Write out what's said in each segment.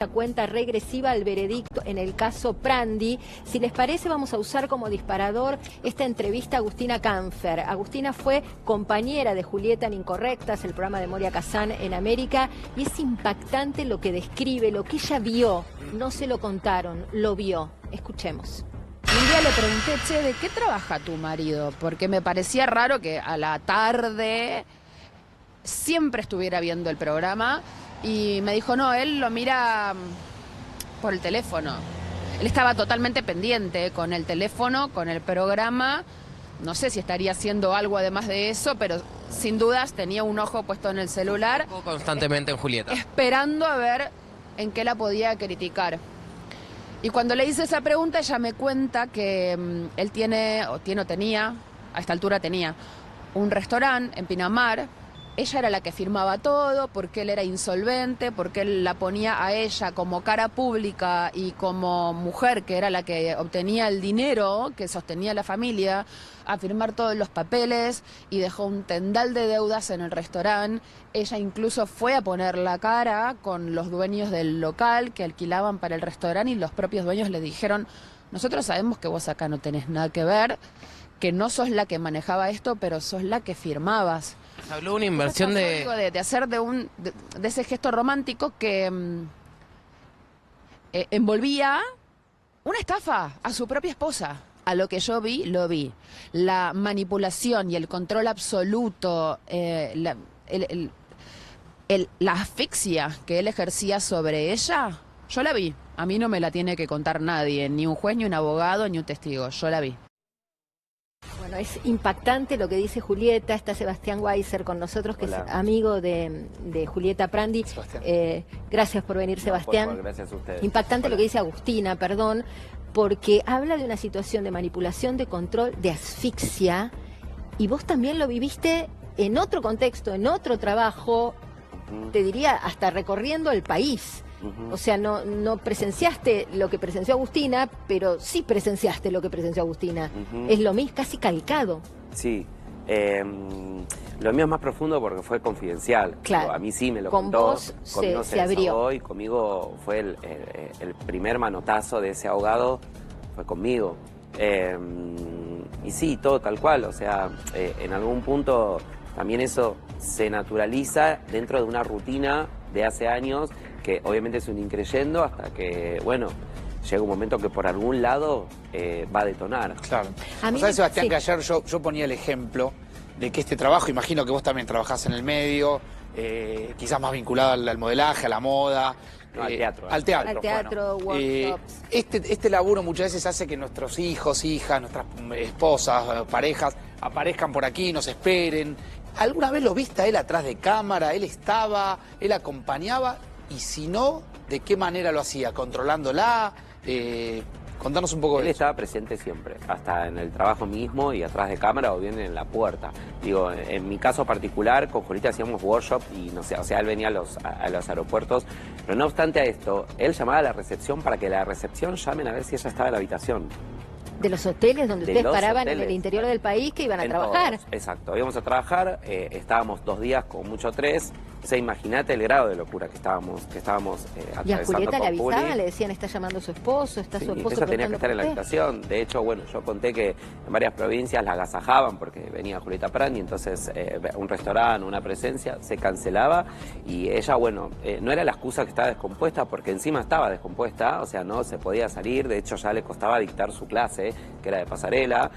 La cuenta regresiva al veredicto en el caso Prandi. Si les parece, vamos a usar como disparador esta entrevista a Agustina Canfer. Agustina fue compañera de Julieta en Incorrectas, el programa de Moria Kazan en América, y es impactante lo que describe, lo que ella vio. No se lo contaron, lo vio. Escuchemos. Un día le pregunté, che, ¿de qué trabaja tu marido? Porque me parecía raro que a la tarde siempre estuviera viendo el programa. Y me dijo, no, él lo mira por el teléfono. Él estaba totalmente pendiente con el teléfono, con el programa. No sé si estaría haciendo algo además de eso, pero sin dudas tenía un ojo puesto en el celular. Constantemente en Julieta. Esperando a ver en qué la podía criticar. Y cuando le hice esa pregunta, ella me cuenta que él tenía, a esta altura tenía, un restaurante en Pinamar. Ella era la que firmaba todo, porque él era insolvente, porque él la ponía a ella como cara pública y como mujer, que era la que obtenía el dinero, que sostenía la familia, a firmar todos los papeles y dejó un tendal de deudas en el restaurante. Ella incluso fue a poner la cara con los dueños del local que alquilaban para el restaurante y los propios dueños le dijeron, nosotros sabemos que vos acá no tenés nada que ver, que no sos la que manejaba esto, pero sos la que firmabas. Habló una inversión de hacer de ese gesto romántico que envolvía una estafa a su propia esposa. A lo que yo vi, lo vi. La manipulación y el control absoluto, la asfixia que él ejercía sobre ella, yo la vi. A mí no me la tiene que contar nadie, ni un juez, ni un abogado, ni un testigo. Yo la vi. Bueno, es impactante lo que dice Julieta. Está Sebastián Weiser con nosotros, que Hola. es amigo de Julieta Prandi. Gracias por venir, Sebastián. Por favor, gracias a ustedes. Impactante Hola. lo que dice Agustina, perdón, porque habla de una situación de manipulación, de control, de asfixia, y vos también lo viviste en otro contexto, en otro trabajo, te diría hasta recorriendo el país. O sea, no presenciaste lo que presenció Agustina, pero sí presenciaste lo que presenció Agustina. Es lo mismo, casi calcado. Sí. Lo mío es más profundo porque fue confidencial. Claro. A mí sí me lo Con contó. vos Conmigo se abrió. Y conmigo fue el primer manotazo de ese ahogado, fue conmigo. Y sí, todo tal cual. O sea, en algún punto también eso se naturaliza dentro de una rutina de hace años que obviamente es un increyendo hasta que, bueno, llega un momento que por algún lado va a detonar. Claro. A mí ¿Sabes, Sebastián, sí. que ayer yo ponía el ejemplo de que este trabajo, imagino que vos también trabajás en el medio, quizás más vinculado al modelaje, a la moda. No, al teatro. Al teatro. Al teatro, workshops. Este laburo muchas veces hace que nuestros hijos, hijas, nuestras esposas, parejas, aparezcan por aquí, nos esperen. ¿Alguna vez lo viste a él atrás de cámara? ¿Él estaba? ¿Él acompañaba? Y si no, ¿de qué manera lo hacía? ¿Controlándola? Contanos un poco Él de eso. estaba presente siempre, hasta en el trabajo mismo y atrás de cámara o bien en la puerta. Digo, en mi caso particular, con Julieta hacíamos workshop y no sé, o sea, él venía a los aeropuertos, pero no obstante a esto, él llamaba a la recepción para que la recepción llamen a ver si ella estaba en la habitación. De los hoteles donde De ustedes los paraban en hoteles. el interior del país que iban a En trabajar. todos, exacto, íbamos a trabajar, estábamos 2 días, con mucho 3, o sea, imagínate el grado de locura que estábamos Y a atravesando Julieta le con Juli. avisaban, le decían, está llamando a su esposo, está Sí, su esposo ella tenía que preguntando estar en la por usted. habitación. De hecho, bueno, yo conté que en varias provincias la agasajaban porque venía Julieta Prandi, entonces un restaurante, una presencia, se cancelaba y ella, bueno, no era la excusa que estaba descompuesta porque encima estaba descompuesta, o sea, no se podía salir, de hecho ya le costaba dictar su clase, que era de pasarela,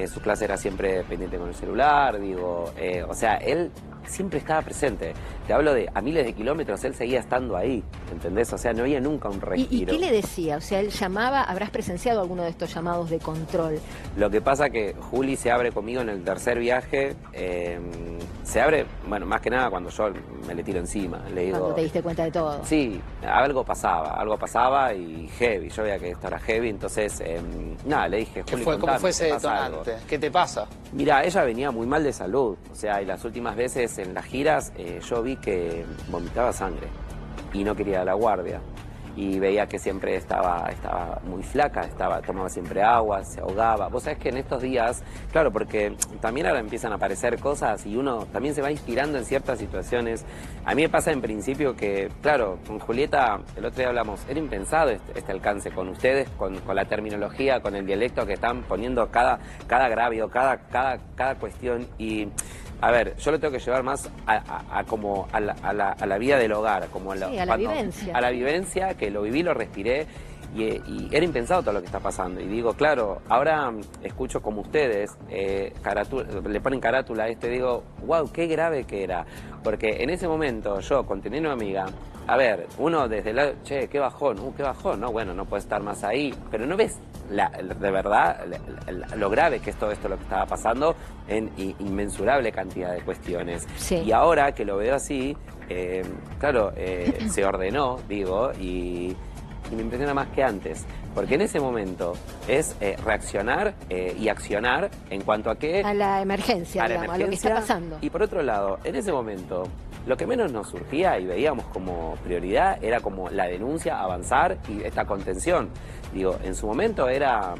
su clase era siempre pendiente con el celular, digo, o sea, él siempre estaba presente. Te hablo de a miles de kilómetros, él seguía estando ahí, ¿entendés? O sea, no había nunca un ¿Y respiro. qué le decía? O sea, él llamaba, habrás presenciado alguno de estos llamados de control. Lo que pasa que Juli se abre conmigo en el tercer viaje, se abre, bueno, más que nada cuando yo me le tiro encima, le digo... Cuando te diste cuenta de todo. Sí, algo pasaba y heavy, yo veía que esto era heavy, entonces, nada, le dije, ¿Qué Juli, fue? ¿Cómo contame, fue ese ¿te pasa detonante? algo? ¿Qué te pasa? Mira, ella venía muy mal de salud, o sea, y las últimas veces en las giras yo vi que vomitaba sangre y no quería dar la guardia. y veía que siempre estaba muy flaca, tomaba siempre agua, se ahogaba. Vos sabés que en estos días, claro, porque también ahora empiezan a aparecer cosas y uno también se va inspirando en ciertas situaciones. A mí me pasa en principio que, claro, con Julieta, el otro día hablamos, era impensado este alcance con ustedes, con la terminología, con el dialecto que están poniendo cada agravio, cada cuestión. Y a ver, yo lo tengo que llevar más a la vida del hogar, como a la vivencia. A la vivencia, que lo viví, lo respiré, y era impensado todo lo que está pasando. Y digo, claro, ahora escucho como ustedes, le ponen carátula a esto y digo, wow, qué grave que era. Porque en ese momento yo, con tener una amiga, a ver, uno desde el lado, che, qué bajón, no, bueno, no puede estar más ahí, pero no ves de verdad lo grave que es todo esto lo que estaba pasando en inmensurable cantidad de cuestiones. Sí. Y ahora que lo veo así, claro, se ordenó, digo, y me impresiona más que antes, porque en ese momento es reaccionar y accionar en cuanto a qué... A la emergencia, digamos, a lo que está pasando. Y por otro lado, en ese momento, lo que menos nos surgía y veíamos como prioridad era como la denuncia, avanzar y esta contención. Digo, en su momento era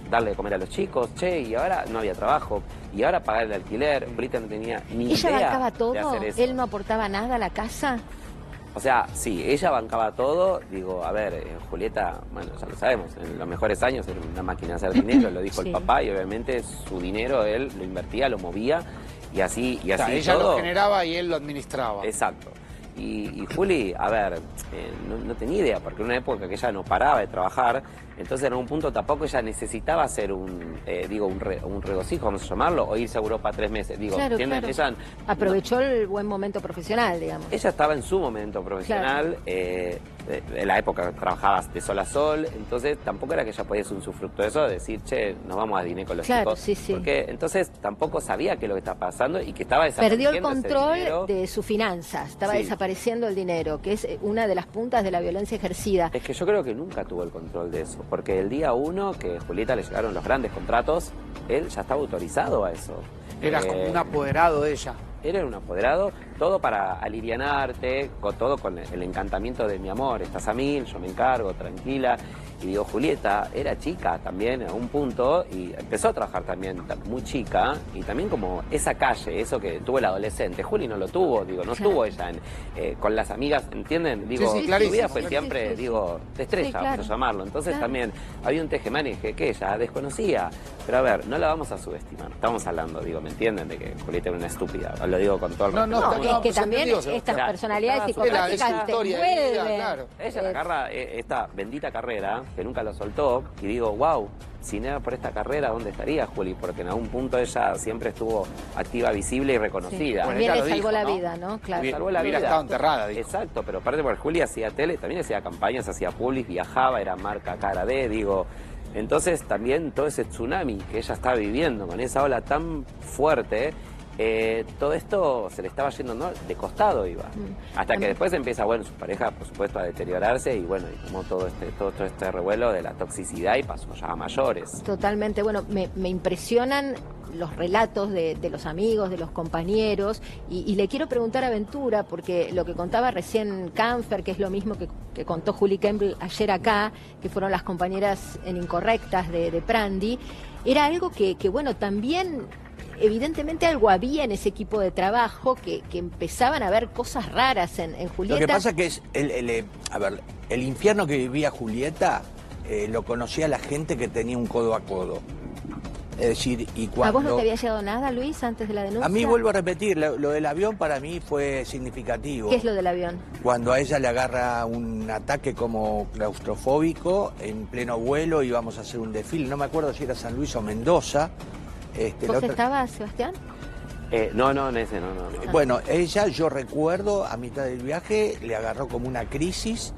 darle de comer a los chicos, che, y ahora no había trabajo, y ahora pagar el alquiler. Brita no tenía ni ¿Ella idea bancaba todo? de hacer eso. ¿Él no aportaba nada a la casa? O sea, sí, ella bancaba todo. Digo, a ver, Julieta, bueno, ya lo sabemos, en los mejores años era una máquina de hacer dinero, lo dijo Sí. el papá, y obviamente su dinero él lo invertía, lo movía, y así O sea, ella todo. lo generaba y él lo administraba. Exacto. Y Juli, a ver, no tenía idea, porque en una época que ella no paraba de trabajar, entonces en algún punto tampoco ella necesitaba hacer un regocijo, vamos a llamarlo, o irse a Europa 3 meses. Digo, Claro, ¿entienden? claro. Ella Aprovechó el buen momento profesional, digamos. ella estaba en su momento profesional, en la época trabajaba de sol a sol, entonces tampoco era que ella podía hacer un usufructo de eso, de decir, che, nos vamos a ginecológico. Claro, sí, sí. Porque entonces tampoco sabía qué es lo que estaba pasando y que estaba Perdió desapareciendo el ese control dinero. de sus finanzas, estaba Sí. desapareciendo el dinero, que es una de las puntas de la violencia ejercida. Es que yo creo que nunca tuvo el control de eso, porque el día 1 que a Julieta le llegaron los grandes contratos, él ya estaba autorizado a eso. Era como un apoderado de ella. Él era un apoderado, todo para alivianarte, todo con el encantamiento de mi amor, estás a 1000, yo me encargo, tranquila. Y digo, Julieta era chica también a un punto y empezó a trabajar también muy chica, y también como esa calle, eso que tuvo el adolescente. Juli no lo tuvo, digo, no Claro. estuvo ella con las amigas, ¿entienden? Digo, Sí, su clarísimo, vida fue clarísimo. siempre, Sí, sí, sí. digo, de estrella, Sí, claro. vamos a llamarlo. Entonces Claro. también había un tejemaneje que ella desconocía. Pero a ver, no la vamos a subestimar. Estamos hablando, digo, ¿me entienden? De que Julieta era una estúpida. Lo digo con todo el No, respeto. No, no, es que pues también entendido, se- estas Claro. personalidades Es psicopáticas te historia de vida, vuelven. claro. Ella la agarra esta bendita carrera, que nunca la soltó, y digo, wow, si no era por esta carrera, ¿dónde estaría Juli? Porque en algún punto ella siempre estuvo activa, visible y reconocida. Bueno, También ella le lo salvó dijo, la ¿no? vida, ¿no? Claro. Hubiera- salvó la Hubiera vida. estado enterrada, dijo. Exacto, pero aparte porque Juli hacía tele, también hacía campañas, hacía publis, viajaba, era marca cara de, digo. Entonces también todo ese tsunami que ella estaba viviendo, con esa ola tan fuerte, todo esto se le estaba yendo, ¿no? De costado iba. Hasta que después empieza, bueno, su pareja, por supuesto, a deteriorarse y bueno, y como todo este revuelo de la toxicidad y pasó ya a mayores. Totalmente, bueno, me impresionan los relatos de los amigos, de los compañeros, y le quiero preguntar a Ventura, porque lo que contaba recién Canfer, que es lo mismo que contó Juli Campbell ayer acá, que fueron las compañeras en Incorrectas de Prandi, era algo que bueno, también evidentemente algo había en ese equipo de trabajo, que empezaban a ver cosas raras en Julieta. Lo que pasa que es, a ver, el infierno que vivía Julieta lo conocía la gente que tenía un codo a codo. Es decir, y ¿A cuando... vos no te había llegado nada, Luis, antes de la denuncia? A mí, vuelvo a repetir, lo del avión para mí fue significativo. ¿Qué es lo del avión? Cuando a ella le agarra un ataque como claustrofóbico, en pleno vuelo íbamos a hacer un desfile, no me acuerdo si era San Luis o Mendoza. La ¿Vos otra- estabas, Sebastián? No, en ese, no. Bueno, ella, yo recuerdo, a mitad del viaje le agarró como una crisis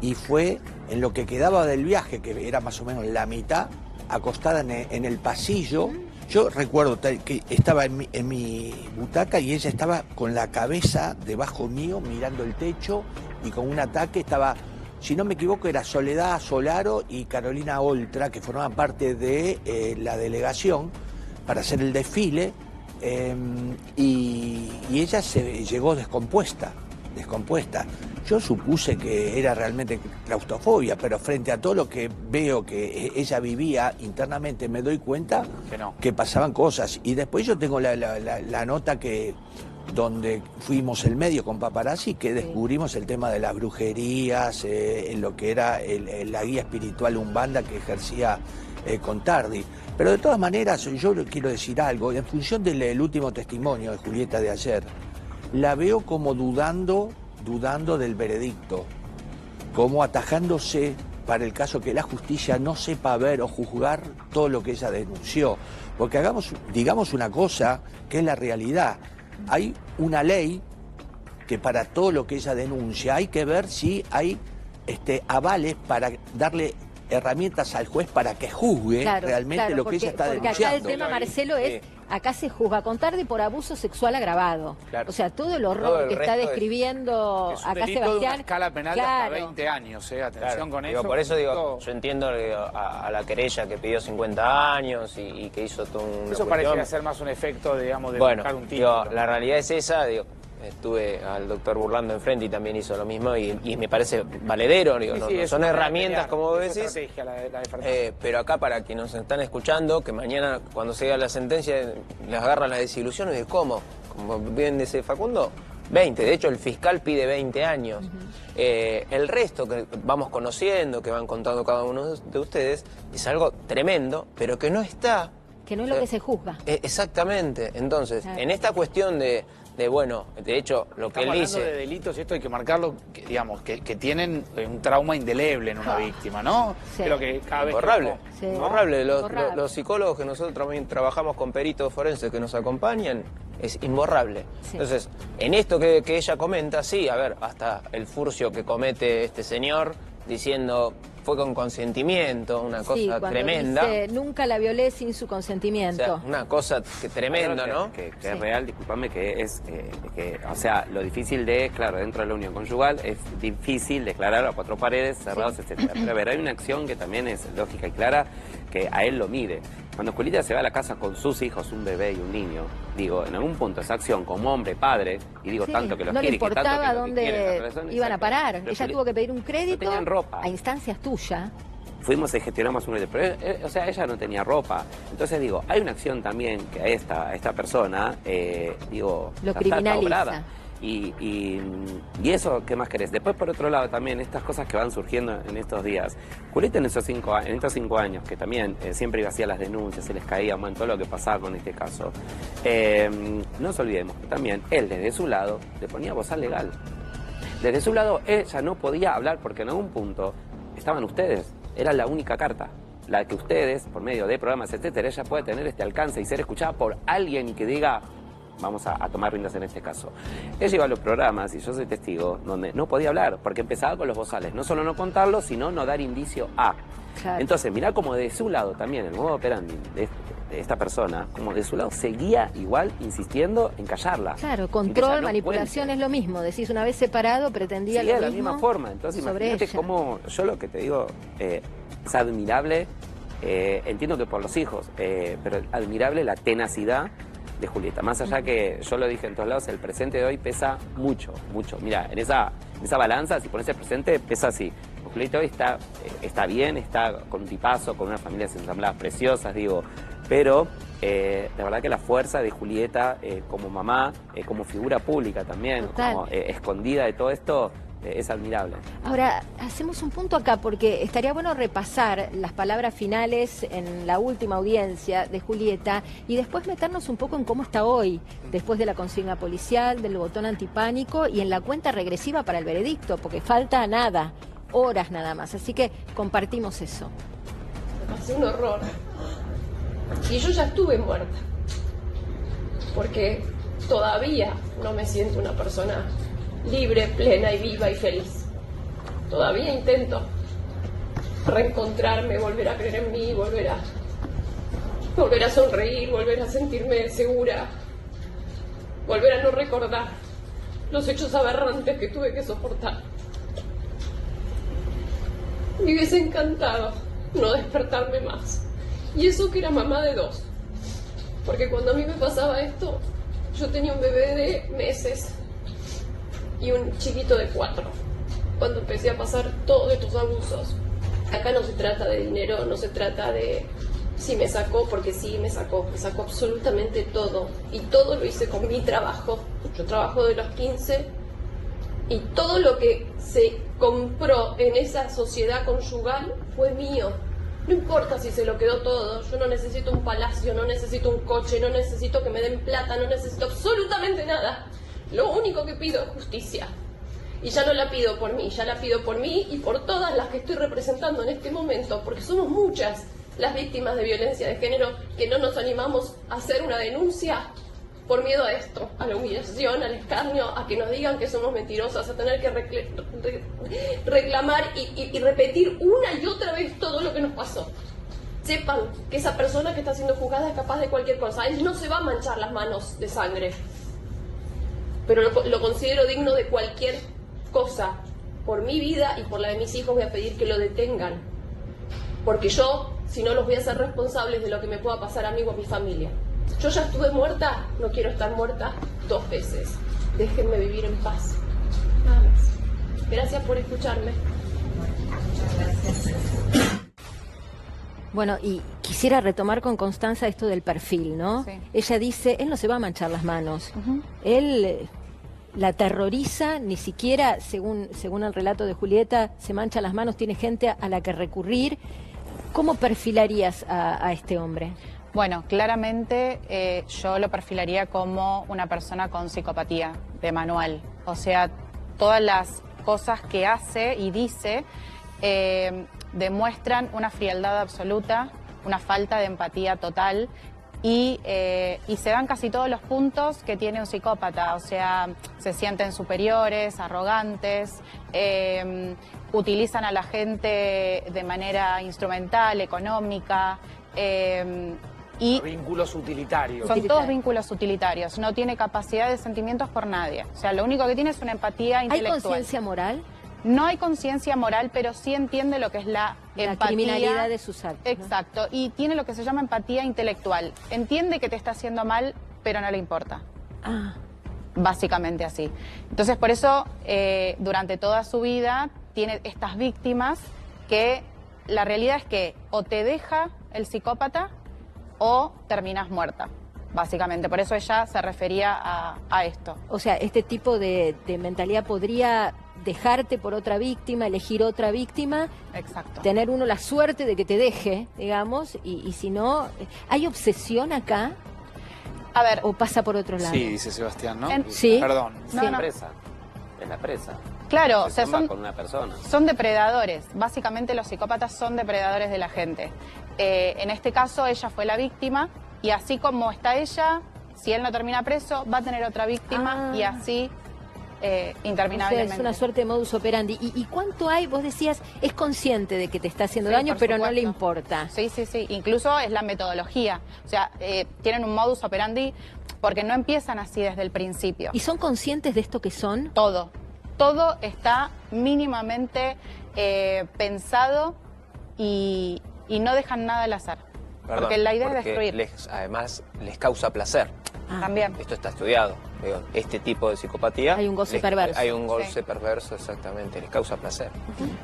y fue en lo que quedaba del viaje, que era más o menos la mitad, acostada en el pasillo. Yo recuerdo que estaba en mi butaca y ella estaba con la cabeza debajo mío mirando el techo y con un ataque estaba, si no me equivoco, era Soledad Solaro y Carolina Oltra, que formaban parte de la delegación para hacer el desfile. Y ella se llegó descompuesta. descompuesta. Yo supuse que era realmente claustrofobia, pero frente a todo lo que veo que ella vivía internamente, me doy cuenta Que no. que pasaban cosas. Y después yo tengo la nota que donde fuimos el medio con paparazzi, que descubrimos el tema de las brujerías, en lo que era la guía espiritual Umbanda que ejercía Contardi. Pero de todas maneras, yo quiero decir algo, en función del último testimonio de Julieta de ayer, la veo como dudando del veredicto, como atajándose para el caso que la justicia no sepa ver o juzgar todo lo que ella denunció. Porque digamos una cosa que es la realidad. Hay una ley que para todo lo que ella denuncia hay que ver si hay avales para darle herramientas al juez para que juzgue realmente lo que ella está denunciando. Porque acá el tema, Marcelo, es, acá se juzga Contardi por abuso sexual agravado. Claro. O sea, todo el horror que está describiendo Es un acá delito de Sebastián. una escala penal de hasta 20 años, atención con eso. Por eso digo, yo entiendo a la querella que pidió 50 años y que hizo todo un... Eso pareciera ser más un efecto, digamos, de bueno, buscar un título. la realidad es esa, estuve al doctor Burlando enfrente y también hizo lo mismo y me parece valedero, no son herramientas como vos decís, pero acá para quienes nos están escuchando, que mañana cuando se diga la sentencia les agarra la desilusión y de cómo bien dice Facundo, 20, de hecho el fiscal pide 20 años. El resto que vamos conociendo, que van contando cada uno de ustedes, es algo tremendo, pero que no está... Que no es lo que se juzga. Exactamente, entonces, en esta cuestión de hecho, lo que él dice... Estamos hablando de delitos, y esto hay que marcarlo, que tienen un trauma indeleble en una víctima, ¿no? Sí. Creo que cada vez... Borrable, Sí. borrable. Borrable. Los psicólogos que nosotros también trabajamos con peritos forenses que nos acompañan, es imborrable. Sí. Entonces, en esto que ella comenta, sí, a ver, hasta el furcio que comete este señor, diciendo... Fue con consentimiento, una cosa tremenda. Dice, nunca la violé sin su consentimiento. O sea, una cosa tremenda, ¿no? Que es real, discúlpame, que es, o sea, lo difícil de, claro, dentro de la unión conyugal, es difícil declarar a cuatro paredes, cerrados, etcétera. Pero a ver, hay una acción que también es lógica y clara, que a él lo mide. Cuando Julieta se va a la casa con sus hijos, un bebé y un niño, digo, en algún punto esa acción como hombre, padre, y digo tanto que los no le quiere, que tanto importaba que lo que quiere, esa dónde relación, iban a exacto. parar. Pero Ella Julieta tuvo que pedir un crédito no tenían ropa. a instancias tuyas. Fuimos y gestionamos un... Pero, o sea, ella no tenía ropa. Entonces, digo, hay una acción también que a esta persona, digo... Lo está criminaliza. obrada. Y eso, ¿qué más querés? Después, por otro lado, también estas cosas que van surgiendo en estos días. Julieta en estos 5 años, que también siempre iba hacia las denuncias, se les caía en todo lo que pasaba con este caso. No nos olvidemos que también él, desde su lado, le ponía bozal legal. Desde su lado, ella no podía hablar porque en algún punto estaban ustedes. Era la única carta. La que ustedes, por medio de programas, etcétera, ella puede tener este alcance y ser escuchada por alguien que diga... Vamos a tomar riendas en este caso. Ella iba a los programas, y yo soy testigo, donde no podía hablar, porque empezaba con los bozales. No solo no contarlo, sino no dar indicio a. Claro. Entonces, mirá como de su lado también, el modo operandi de esta persona, como de su lado seguía igual insistiendo en callarla. Claro, En que control, ella no manipulación cuente. es lo mismo. Decís, una vez separado, pretendía Sigue lo de la mismo misma forma. Entonces, sobre imagínate ella. cómo, yo lo que te digo, es admirable, entiendo que por los hijos, pero admirable la tenacidad de Julieta. Más allá que yo lo dije en todos lados, el presente de hoy pesa mucho, mucho. Mira, en esa balanza, si pones el presente, pesa así. Julieta hoy está bien, está con un tipazo, con unas familias ensambladas preciosas, digo, pero la verdad que la fuerza de Julieta como mamá, como figura pública también, Total. como escondida de todo esto, es admirable. Ahora, hacemos un punto acá porque estaría bueno repasar las palabras finales en la última audiencia de Julieta y después meternos un poco en cómo está hoy, después de la consigna policial, del botón antipánico y en la cuenta regresiva para el veredicto, porque falta nada, horas nada más. Así que compartimos eso. Me pasé un horror. Y yo ya estuve muerta. Porque todavía no me siento una persona libre, plena y viva y feliz. Todavía intento reencontrarme, volver a creer en mí, volver a sonreír, volver a sentirme segura, volver a no recordar los hechos aberrantes que tuve que soportar. Me hubiese encantado no despertarme más. Y eso que era mamá de 2. Porque cuando a mí me pasaba esto, yo tenía un bebé de meses. y un chiquito de 4. Cuando empecé a pasar todos estos abusos. Acá no se trata de dinero, no se trata de si me sacó, porque sí me sacó absolutamente todo. Y todo lo hice con mi trabajo. Yo trabajo de los 15 y todo lo que se compró en esa sociedad conyugal fue mío. No importa si se lo quedó todo, yo no necesito un palacio, no necesito un coche, no necesito que me den plata, no necesito absolutamente nada. Lo único que pido es justicia. Y ya no la pido por mí, ya la pido por mí y por todas las que estoy representando en este momento, porque somos muchas las víctimas de violencia de género que no nos animamos a hacer una denuncia por miedo a esto, a la humillación, al escarnio, a que nos digan que somos mentirosas, a tener que reclamar y repetir una y otra vez todo lo que nos pasó. Sepan que esa persona que está siendo juzgada es capaz de cualquier cosa. Él no se va a manchar las manos de sangre, pero lo considero digno de cualquier cosa. Por mi vida y por la de mis hijos voy a pedir que lo detengan, porque yo, si no, los voy a hacer responsables de lo que me pueda pasar a mí o a mi familia. Yo ya estuve muerta, no quiero estar muerta 2 veces. Déjenme vivir en paz. Nada más. Gracias por escucharme. Bueno, y quisiera retomar con Constanza esto del perfil, ¿no? Sí. Ella dice, él no se va a manchar las manos. Él la aterroriza, ni siquiera, según el relato de Julieta, se mancha las manos, tiene gente a la que recurrir. ¿Cómo perfilarías a este hombre? Bueno, claramente yo lo perfilaría como una persona con psicopatía de manual. O sea, todas las cosas que hace y dice demuestran una frialdad absoluta, una falta de empatía total y se dan casi todos los puntos que tiene un psicópata. O sea, se sienten superiores, arrogantes, utilizan a la gente de manera instrumental, económica. Y vínculos utilitarios. Son todos vínculos utilitarios. No tiene capacidad de sentimientos por nadie. O sea, lo único que tiene es una empatía intelectual. ¿Hay conciencia moral? No hay conciencia moral, pero sí entiende lo que es la empatía. Criminalidad de sus actos, ¿no? Exacto. Y tiene lo que se llama empatía intelectual. Entiende que te está haciendo mal, pero no le importa. Básicamente así. Entonces, por eso, durante toda su vida, tiene estas víctimas que la realidad es que o te deja el psicópata o terminas muerta, básicamente. Por eso ella se refería a esto. O sea, este tipo de mentalidad podría dejarte por otra víctima, elegir otra víctima. Exacto. Tener uno la suerte de que te deje, digamos, y si no, ¿hay obsesión acá? A ver. ¿O pasa por otro lado? Sí, dice Sebastián, ¿no? Sí. Perdón. Es la presa. Es la presa. Claro, Se o sea, con una persona. Son depredadores. Básicamente los psicópatas son depredadores de la gente. En este caso ella fue la víctima y así como está ella, si él no termina preso, va a tener otra víctima y así interminablemente. O sea, es una suerte de modus operandi. ¿Y cuánto hay? Vos decías, es consciente de que te está haciendo Sí, daño, por pero no supuesto. le importa. Sí, sí, sí. Incluso es la metodología. O sea, tienen un modus operandi porque no empiezan así desde el principio. ¿Y son conscientes de esto que son? Todo. Todo está mínimamente pensado y no dejan nada al azar. Perdón, porque la idea es porque destruir. además les causa placer. También. Esto está estudiado. Digo, este tipo de psicopatía... Hay un goce perverso. Hay un goce perverso, exactamente. Les causa placer.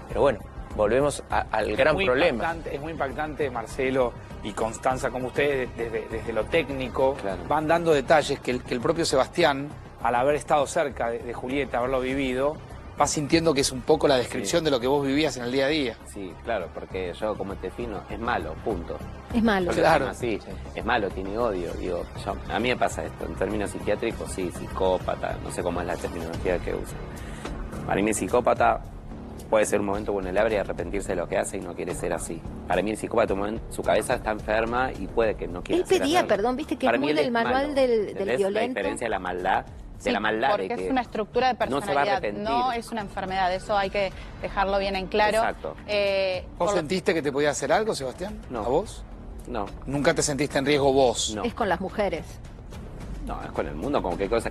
Pero bueno, volvemos al gran problema. Es muy impactante, Marcelo y Constanza, como ustedes desde lo técnico van dando detalles que el propio Sebastián, al haber estado cerca de Julieta, haberlo vivido, va sintiendo que es un poco la descripción de lo que vos vivías en el día a día. Sí, claro, porque yo como te defino, es malo, punto. Es malo. Claro. Sí, es malo, tiene odio. Digo, a mí me pasa esto, en términos psiquiátricos, sí, psicópata, no sé cómo es la terminología que usa. Para mí el psicópata puede ser un momento vulnerable y arrepentirse de lo que hace y no quiere ser así. Para mí el psicópata, su cabeza está enferma y puede que no quiera Él ser pedía así. perdón, viste que Para es mí muy él del es manual malo, del ¿entendés? violento. La diferencia de la maldad, Sí, porque es una estructura de no se va a personalidad, arrepentir. no es una enfermedad, eso hay que dejarlo bien en claro. Exacto. ¿Vos sentiste que te podía hacer algo, Sebastián? No. ¿A vos? No. ¿Nunca te sentiste en riesgo vos? No. Es con las mujeres. No, es con el mundo, como que cosa,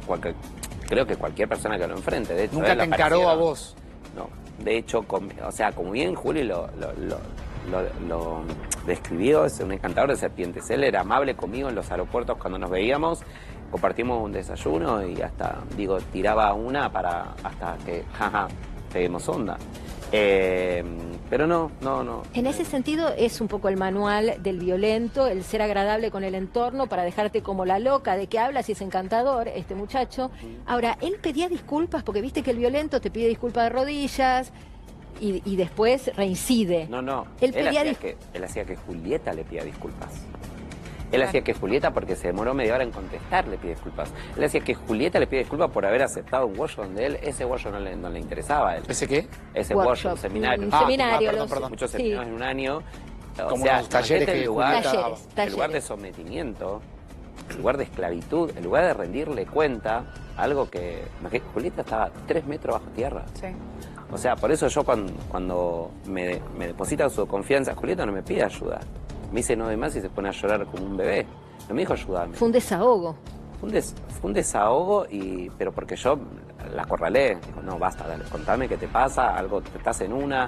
creo que cualquier persona que lo enfrente. De hecho, ¿Nunca él te encaró aparecieron. a vos? No, de hecho, o sea, como bien Juli lo describió, es un encantador de serpientes. Él era amable conmigo en los aeropuertos cuando nos veíamos, compartimos un desayuno y hasta, digo, tiraba una hasta que, jaja, peguemos onda. Pero no. En ese sentido es un poco el manual del violento, el ser agradable con el entorno para dejarte como la loca de que hablas y es encantador este muchacho. Ahora, él pedía disculpas porque viste que el violento te pide disculpas de rodillas y después reincide. No. Él hacía que Julieta le pida disculpas. Él hacía que Julieta, porque se demoró media hora en contestar, le pide disculpas. Él hacía que Julieta le pide disculpas por haber aceptado un workshop donde ese workshop no le interesaba a él. ¿Ese qué? Ese workshop, un seminario. Perdón. Muchos seminarios en un año. Como unos talleres que el lugar de sometimiento, el lugar de esclavitud, el lugar de rendirle cuenta, algo que Julieta estaba 3 metros bajo tierra. Sí. O sea, por eso yo cuando me depositan su confianza, Julieta no me pide ayuda. Me dice no de más y se pone a llorar como un bebé. No me dijo ayudarme. Fue un desahogo. Fue un desahogo, pero porque yo la acorralé. Digo, no, basta, dale, contame qué te pasa, algo, te estás en una.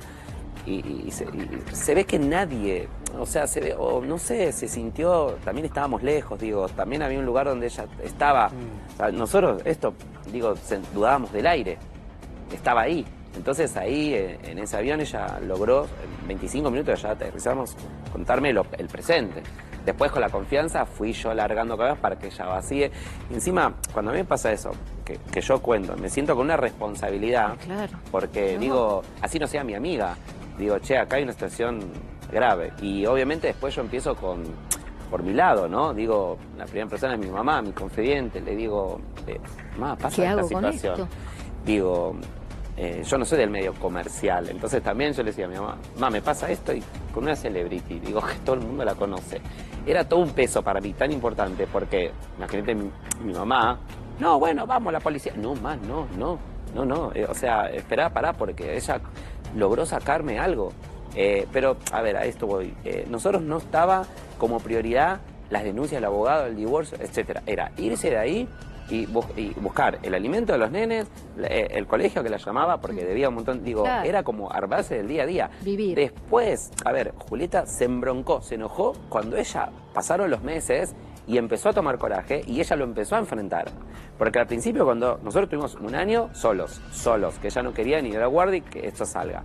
Y se ve que nadie, o sea, se ve, o no sé, se sintió, también estábamos lejos, digo, también había un lugar donde ella estaba. O sea, nosotros, dudábamos del aire, estaba ahí. Entonces ahí, en ese avión, ella logró, en 25 minutos ya aterrizamos, contarme el presente. Después, con la confianza, fui yo largando cabezas para que ella vacíe. Y encima, cuando a mí me pasa eso, que yo cuento, me siento con una responsabilidad, claro, porque digo, así no sea mi amiga, digo, che, acá hay una situación grave. Y obviamente después yo empiezo por mi lado, ¿no? Digo, la primera persona es mi mamá, mi confidente, le digo, mamá, pasa esta situación. Con esto? Digo... yo no soy del medio comercial, entonces también yo le decía a mi mamá, me pasa esto y con una celebrity, digo que todo el mundo la conoce. Era todo un peso para mí, tan importante, porque imagínate mi mamá, no, bueno, vamos, la policía. No, más, no, o sea, esperá, pará, porque ella logró sacarme algo. Pero, a ver, a esto voy. Nosotros no estaba como prioridad las denuncias del abogado, el divorcio, etcétera. Era irse de ahí y buscar el alimento de los nenes, el colegio que la llamaba porque debía un montón, digo, claro, era como armarse del día a día. Vivir. Después, a ver, Julieta se embroncó, se enojó cuando pasaron los meses y empezó a tomar coraje y ella lo empezó a enfrentar. Porque al principio cuando nosotros tuvimos un año solos, que ella no quería ni ir a la guardia y que esto salga.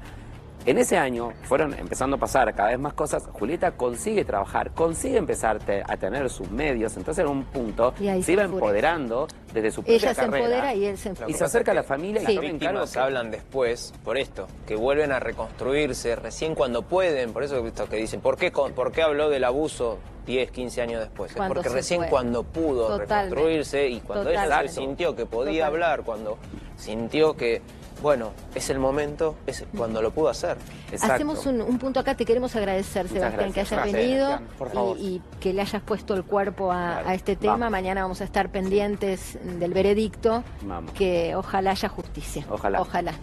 En ese año fueron empezando a pasar cada vez más cosas, Julieta consigue trabajar, consigue empezar a tener sus medios, entonces en un punto se iba empoderando desde su propia carrera. Ella se empodera y él se enfrenta. Y se acerca a la familia y las víctimas hablan después, por esto, que vuelven a reconstruirse recién cuando pueden, por eso esto que dicen, ¿por qué habló del abuso 10, 15 años después? Es porque recién cuando pudo reconstruirse y cuando ella sintió que podía hablar, cuando sintió que... Bueno, es el momento, es cuando lo pudo hacer. Exacto. Hacemos un punto acá, te queremos agradecer, Sebastián, que hayas venido y que le hayas puesto el cuerpo a este tema. Vamos. Mañana vamos a estar pendientes del veredicto, que ojalá haya justicia. Ojalá.